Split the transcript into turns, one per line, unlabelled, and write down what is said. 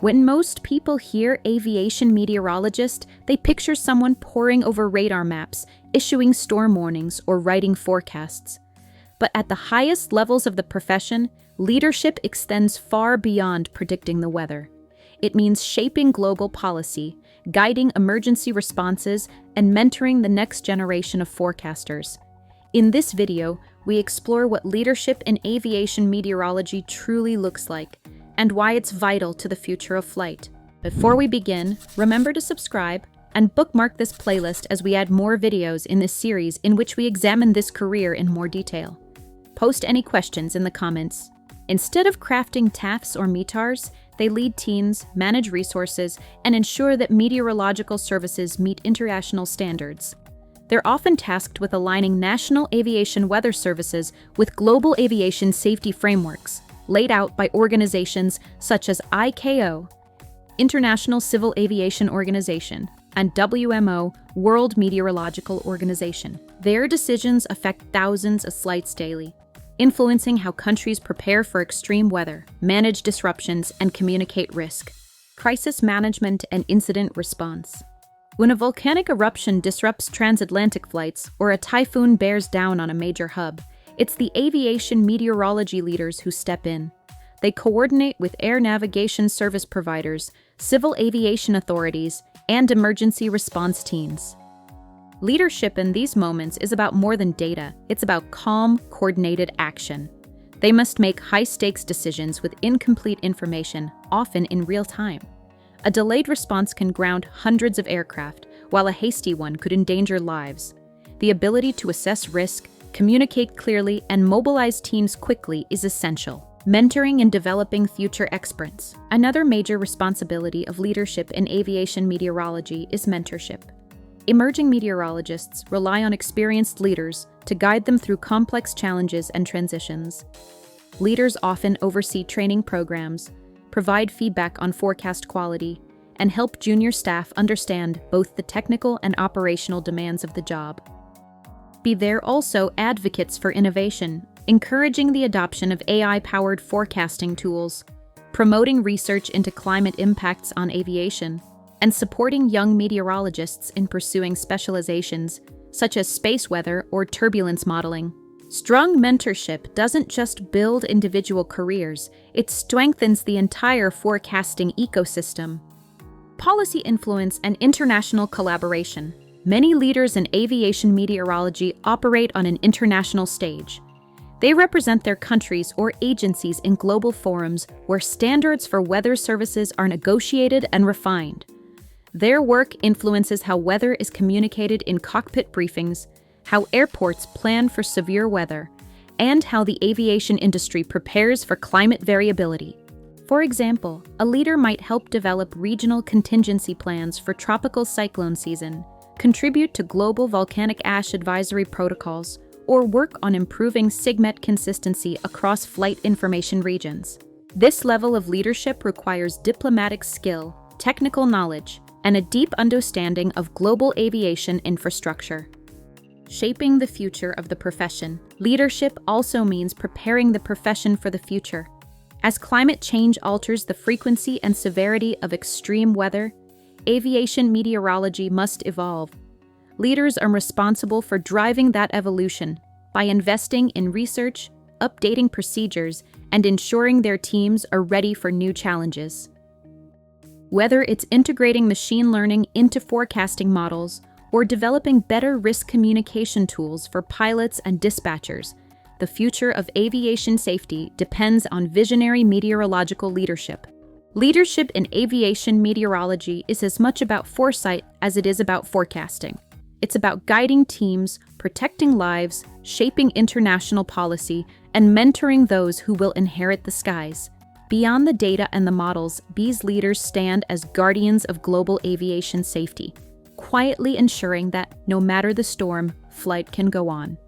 When most people hear aviation meteorologist, they picture someone poring over radar maps, issuing storm warnings, or writing forecasts. But at the highest levels of the profession, leadership extends far beyond predicting the weather. It means shaping global policy, guiding emergency responses, and mentoring the next generation of forecasters. In this video, we explore what leadership in aviation meteorology truly looks like, and why it's vital to the future of flight. Before we begin, remember to subscribe and bookmark this playlist as we add more videos in this series in which we examine this career in more detail. Post any questions in the comments. Instead of crafting TAFs or METARs, they lead teams, manage resources, and ensure that meteorological services meet international standards. They're often tasked with aligning national aviation weather services with global aviation safety frameworks, laid out by organizations such as ICAO, International Civil Aviation Organization, and WMO, World Meteorological Organization. Their decisions affect thousands of flights daily, influencing how countries prepare for extreme weather, manage disruptions, and communicate risk. Crisis management and incident response. When a volcanic eruption disrupts transatlantic flights or a typhoon bears down on a major hub, it's the aviation meteorology leaders who step in. They coordinate with air navigation service providers, civil aviation authorities, and emergency response teams. Leadership in these moments is about more than data. It's about calm, coordinated action. They must make high-stakes decisions with incomplete information, often in real time. A delayed response can ground hundreds of aircraft, while a hasty one could endanger lives. The ability to assess risk, communicate clearly, and mobilize teams quickly is essential. Mentoring and developing future experts. Another major responsibility of leadership in aviation meteorology is mentorship. Emerging meteorologists rely on experienced leaders to guide them through complex challenges and transitions. Leaders often oversee training programs, provide feedback on forecast quality, and help junior staff understand both the technical and operational demands of the job. They're also advocates for innovation, encouraging the adoption of AI-powered forecasting tools, promoting research into climate impacts on aviation, and supporting young meteorologists in pursuing specializations such as space weather or turbulence modeling. Strong mentorship doesn't just build individual careers, it strengthens the entire forecasting ecosystem. Policy influence and international collaboration. Many leaders in aviation meteorology operate on an international stage. They represent their countries or agencies in global forums where standards for weather services are negotiated and refined. Their work influences how weather is communicated in cockpit briefings, how airports plan for severe weather, and how the aviation industry prepares for climate variability. For example, a leader might help develop regional contingency plans for tropical cyclone season, contribute to global volcanic ash advisory protocols, or work on improving SIGMET consistency across flight information regions. This level of leadership requires diplomatic skill, technical knowledge, and a deep understanding of global aviation infrastructure. Shaping the future of the profession. Leadership also means preparing the profession for the future. As climate change alters the frequency and severity of extreme weather, aviation meteorology must evolve. Leaders are responsible for driving that evolution by investing in research, updating procedures, and ensuring their teams are ready for new challenges. Whether it's integrating machine learning into forecasting models or developing better risk communication tools for pilots and dispatchers, the future of aviation safety depends on visionary meteorological leadership. Leadership in aviation meteorology is as much about foresight as it is about forecasting. It's about guiding teams, protecting lives, shaping international policy, and mentoring those who will inherit the skies. Beyond the data and the models, these leaders stand as guardians of global aviation safety, quietly ensuring that, no matter the storm, flight can go on.